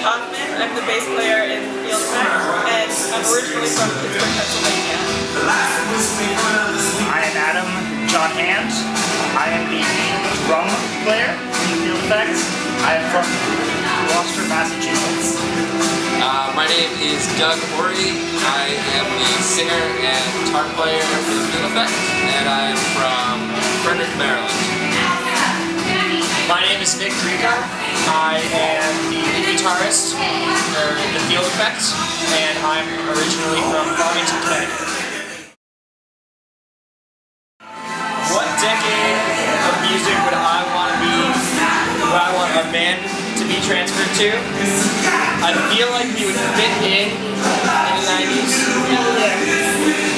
Hoffman. I'm the bass player in Field Effect, and I'm originally from Pittsburgh, Pennsylvania. I am Adam John Hand. I am the drum player in Field Effect. I am from Gloucester, Massachusetts. My name is Doug Horry. I am the singer and guitar player for the Field Effect, and I am from Frederick, Maryland. My name is Nick Grieger. I am the lead guitarist for the Field Effect, and I'm originally from Farmington, Connecticut. What decade of music would I want a band to be transferred to? I feel like we would fit in the 90s.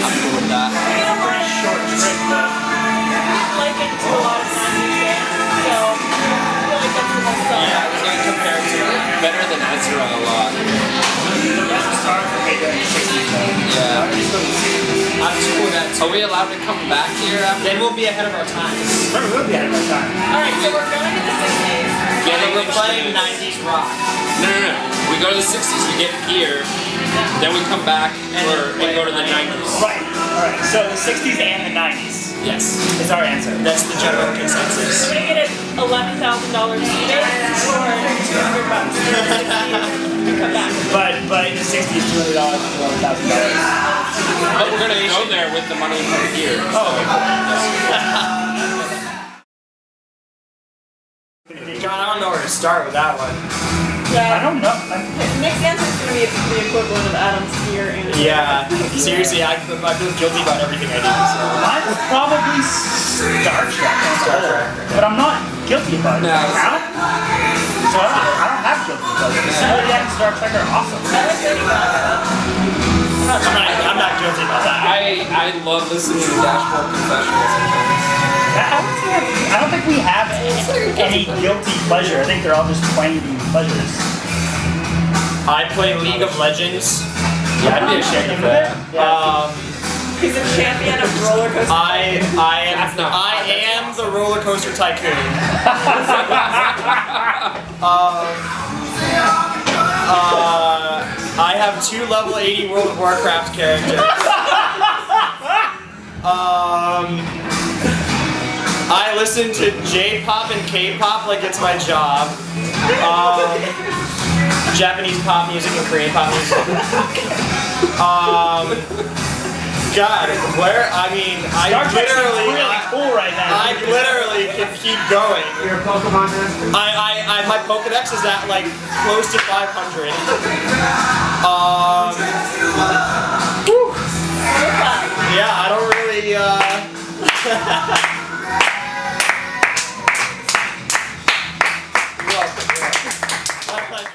I'm cool with that. It's a pretty short trip, though. I'm liking to a lot of 90s bands, so I feel like that's the most fun. Yeah, I was going to compare it to Better Than Ezra a lot. That's hard for me during the 60s, though. Yeah. I'm cool with that too. Are we allowed to come back here after? Then we'll be ahead of our time. We will be ahead of our time. Alright, so we're going to the 60s. We're playing 90s rock. No. We go to the 60s, we get gear, then we come back and go to the 90s. Right. Alright, so the 60s and the 90s. Yes. Is our answer. That's the general consensus. I'm going to get an $11,000 seater for $200 and come back. But in the 60s, $200 for $1,000. But we're gonna go there with the money from here. Oh, God, I don't know where to start with that one. I don't know. Nick's answer is going to be the equivalent of Adam's gear and Yeah, seriously, I feel guilty about everything I do. So. Mine was probably Star Trek. But I'm not guilty about it. No. So I don't have guilty pleasures. Celebrity and Star Trek are awesome. I like Lady Gaga. I'm not guilty about that. I love listening to Dashboard Confessionals sometimes. I don't think we have any guilty pleasure. I think they're all just twangy pleasures. I play League of Legends. Yeah, I'd be ashamed of that. He's a champion of roller coaster. I am the roller coaster tycoon. I have 2 level 80 World of Warcraft characters. I listen to J-pop and K-pop like it's my job. Japanese pop music and Korean pop music. God, Star Trek's really cool right now. I literally can keep going. You're a Pokemon master? My Pokedex is at like close to 500. Yeah, I don't really, My pleasure.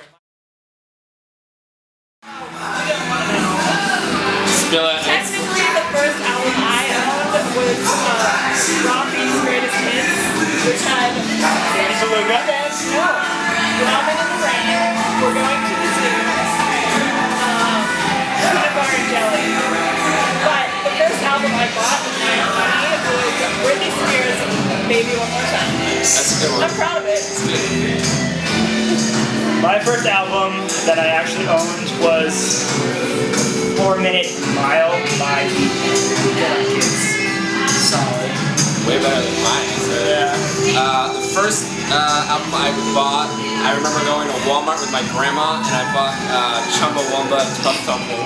Spill it. Technically, the first album I owned was Robbie's Greatest Hits, which had Beluga? No, Robin in the Rain, We're Going to the Zoo, Peanut Butter and Jelly. But the first album I bought in 1990 was Britney Spears' Baby One More Time. That's a good one. I'm proud of it. My first album that I actually owned was 4 Minute Mile by the Kids. Solid. Way better than mine. The first album I bought, I remember going to Walmart with my grandma and I bought Chumbawamba and Tough Thumping.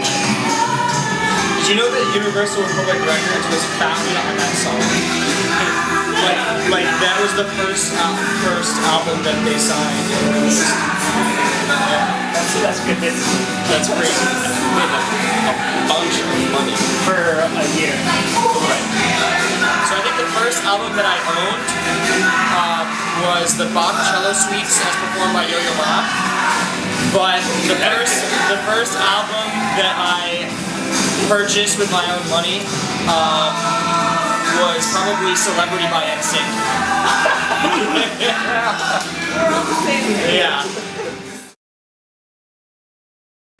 Did you know that Universal Republic Records was founded on that song? Like that was the first album that they signed and released. That's good business. That's crazy. They made a bunch of money. For a year. Right. So I think the first album that I owned was the Bach Cello Suites as performed by Yo-Yo Ma. But the first album that I purchased with my own money was probably Celebrity by NSYNC. Yeah.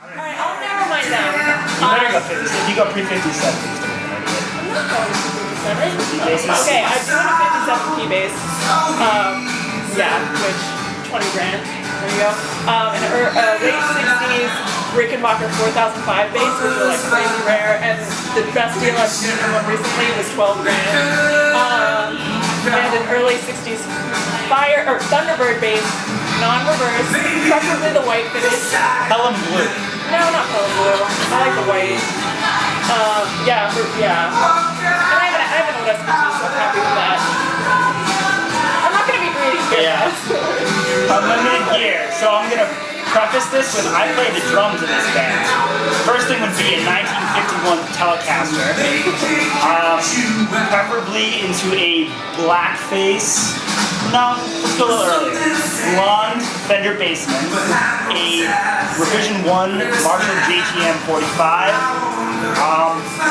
Alright, I'll narrow mine down. You better go 50. If you go pre-57, I'm not going to 57. Okay, I do want a 57 key bass. Yeah, which 20 grand. There you go. And late 60s Rickenbacker 4005 bass, which are like crazy rare, and the best deal I've seen from one recently was 12 grand. And an early 60s Thunderbird bass, non-reverse, preferably the white finish. Pelham Blue. No, not Pelham Blue. I like the white. Yeah. And I have an old SPT, so I'm happy with that. I'm not gonna be greedy here. Yeah. Unlimited gear. So I'm gonna preface this with I play the drums in this band. First thing would be a 1951 Telecaster. Preferably into a black face. No, let's go a little earlier. Blonde Fender Bassman. A Revision 1 Marshall JTM 45.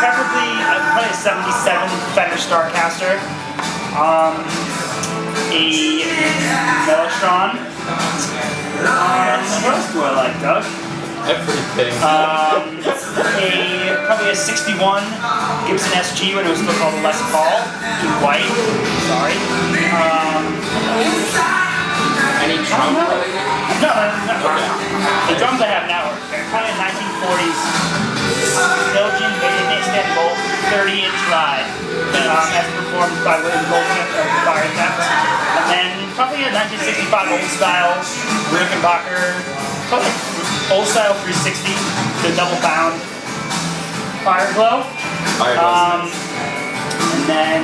Preferably probably a 77 Fender Starcaster. A Mellotron. What else do I like, Doug? Everything. Probably a 61 Gibson SG when it was still called a Les Paul in white. Sorry. Any drum playing? No. The drums I have now are probably a 1940s Belgian made in Istanbul 30-inch ride. As performed by William Goldsmith of Fire Theft. And then probably a 1965 old style Rickenbacker, probably old style 360, the double bound Fire Glow. And then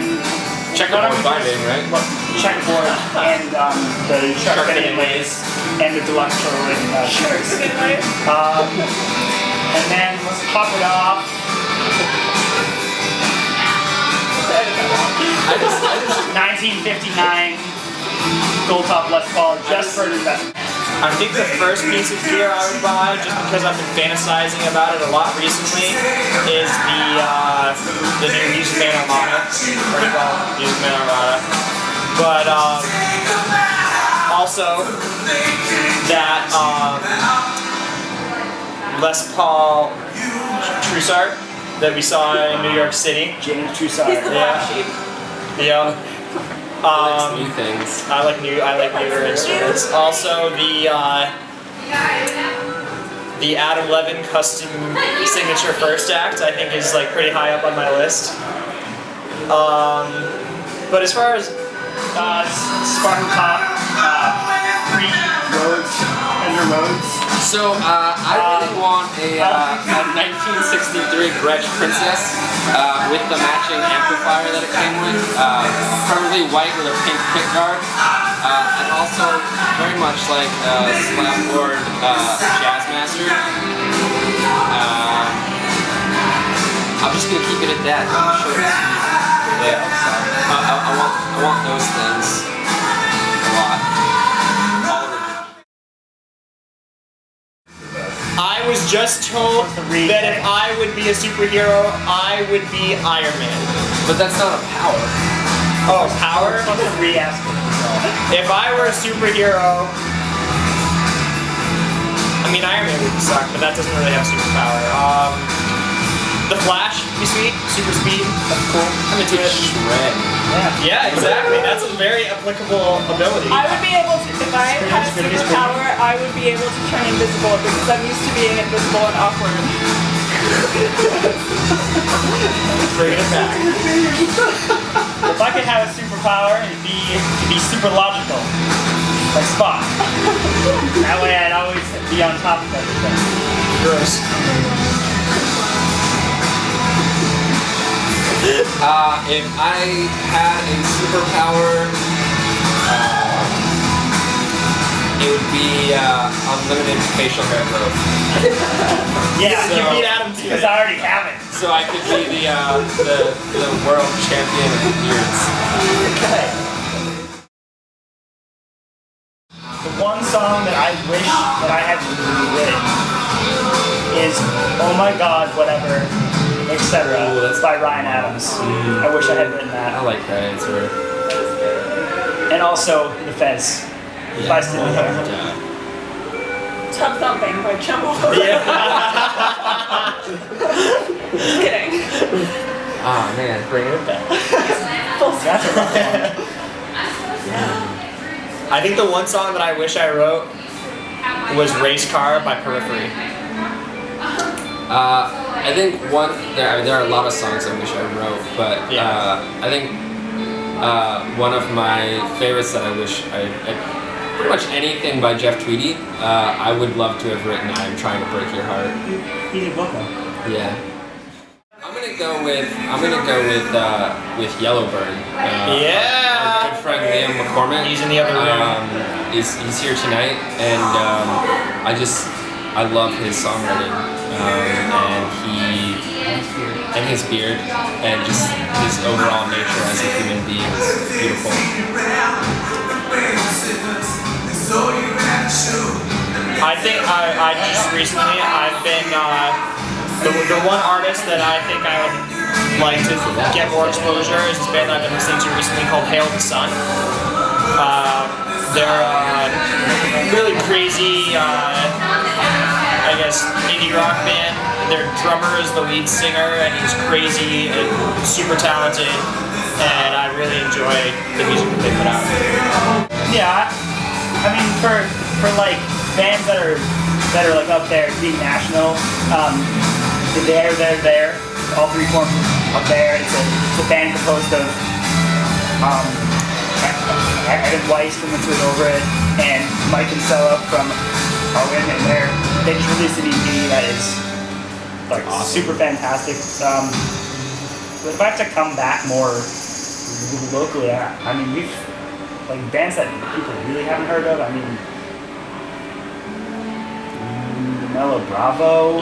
Checkerboard binding, right? Checkerboard and the shark fin inlays and the deluxe Sherwin shirts. And then let's top it off. 1959 Gold Top Les Paul, just for an investment. I think the first piece of gear I would buy, just because I've been fantasizing about it a lot recently, is the new Music Man Armada. Pretty well, Music Man Armada. But also that Les Paul Trussard that we saw in New York City. James Trussard. He's the black sheep. Yeah. New things. I like newer instruments. Also the Adam Levin custom signature first act I think is like pretty high up on my list. But as far as Spartan Top, Free Rhodes, Fender Rhodes. So I really want a 1963 Gretsch Princess with the matching amplifier that it came with, preferably white with a pink pickguard, and also very much like a slapboard Jazzmaster. I'm just gonna keep it at that. Short and sweet. Yeah, I want those things a lot. I was just told that if I would be a superhero, I would be Iron Man. But that's not a power. Oh, power? Supposed to re-ask it. If I were a superhero, I mean Iron Man would suck, but that doesn't really have superpower. The Flash would be sweet, super speed, that's cool. I'm into it. Shred. Yeah, exactly. That's a very applicable ability. I would be able to, if I had a superpower, I would be able to turn invisible because I'm used to being invisible and awkward. Bring it back. If I could have a superpower, it'd be to be super logical, like Spock. That way I'd always be on top of everything. Gross. If I had a superpower, it would be unlimited facial hair growth. Yeah, You so, beat Adam to because it. I already have it. So I could be the world champion of beards. Okay. The one song that I wish that I had written is "Oh My God, Whatever," etc. Ooh, that's- by Ryan Adams. I wish I had written I that. like that answer. And also The Fez by Steely Dan. Yeah. Tub Thumping by Chumbo. Just kidding. Ah man, bring it back. Full That's a rough one. I think the one song that I wish I wrote was Race Car by Periphery. I think there are a lot of songs I wish I wrote, but I think one of my favorites that I wish pretty much anything by Jeff Tweedy, I would love to have written I'm Trying to Break Your Heart. He's a book. Yeah. I'm gonna go with Yellowbird. Our good friend Liam McCormick. He's in the other room. He's here tonight, and I love his songwriting, and his beard, and just his overall nature as a human being is beautiful. I think I just recently I've been the one artist that I think I would like to get more exposure is this band I've been listening to recently called Hail the Sun. They're really crazy, I guess, indie rock band. Their drummer is the lead singer, and he's crazy and super talented, and I really enjoy the music that they put out. Yeah, I mean, for like bands that are like up there being national, they're there. All three forms up there. It's a band composed of Adam Weiss from Let's Win Over It and Mike Kinsella from Owen, and they just released an EP that is like super fantastic. But if I have to come back more locally, I mean we've like bands that people really haven't heard of. I mean, Mello Bravo,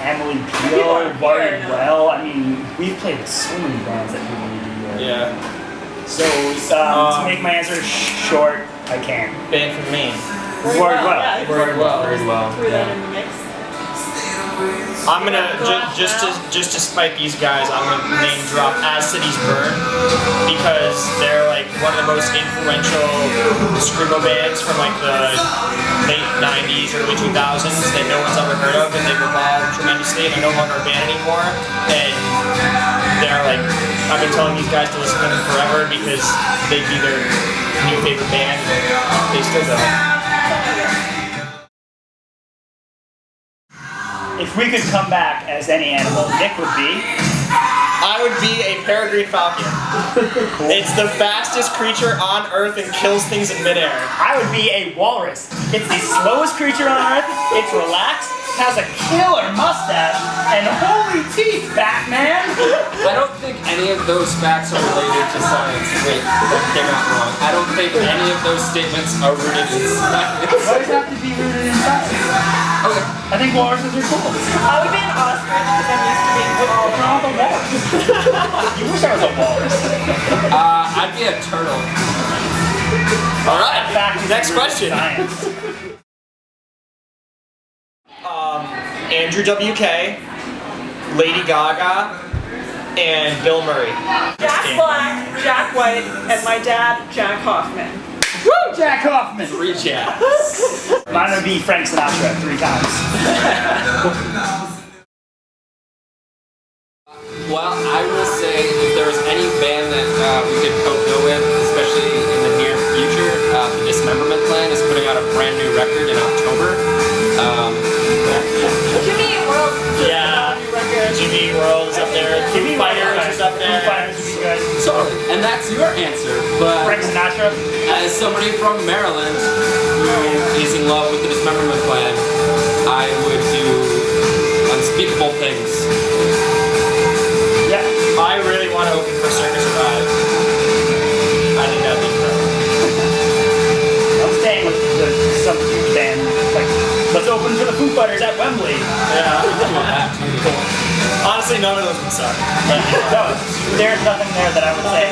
Emily Peel, Barry Well. I mean, we've played with so many bands that people need to hear. Yeah. So to make my answer short, I can. Band from Maine. Word well. Yeah, Very well. Threw that in the mix. I'm gonna just to spite these guys. I'm gonna name drop As Cities Burn because they're like one of the most influential screamo bands from like the late '90s, early 2000s that no one's ever heard of, and they've evolved tremendously. They're no longer a band anymore, and they're like I've been telling these guys to listen to them forever because they'd be their new favorite band. And they still don't. If we could come back as any animal, Nick would be. I would be a peregrine falcon. Cool. It's the fastest creature on Earth and kills things in midair. I would be a walrus. It's the slowest creature on Earth. It's relaxed, has a killer mustache, and holy teeth, Batman! I don't think any of those facts are related to science. Wait, that came out wrong. I don't think any of those statements are rooted in science. Why does it have to be rooted in science? Okay. I think walruses are cool. I would be an ostrich because I'm used to being tall. What's wrong with a walrus? You wish I was a walrus. I'd be a turtle. All right. Fact is Next rooted in question. science. Andrew WK, Lady Gaga, and Bill Murray. Jack Black, Jack White, and my dad, Jack Hoffman. Woo! Jack Hoffman! 3 jabs. Mine would be Frank Sinatra 3 times. Well, I will say if there was any band that we could co-bill with, especially in the near future, the Dismemberment Plan is putting out a brand new record in October. Jimmy Eat World. Yeah. Jimmy Eat World is up there. Foo Fighters is up there. Foo Fighters would be good. Totally. And that's your answer, but Frank Sinatra. as somebody from Maryland who is in love with the Dismemberment Plan, I would do unspeakable things. Yeah. I really want to open for Circus Survive. I think that'd be incredible. I'm staying with some huge band. Like, let's open for the Foo Fighters at Wembley. Yeah. Honestly, none of those would suck. No, there's nothing there that I would say.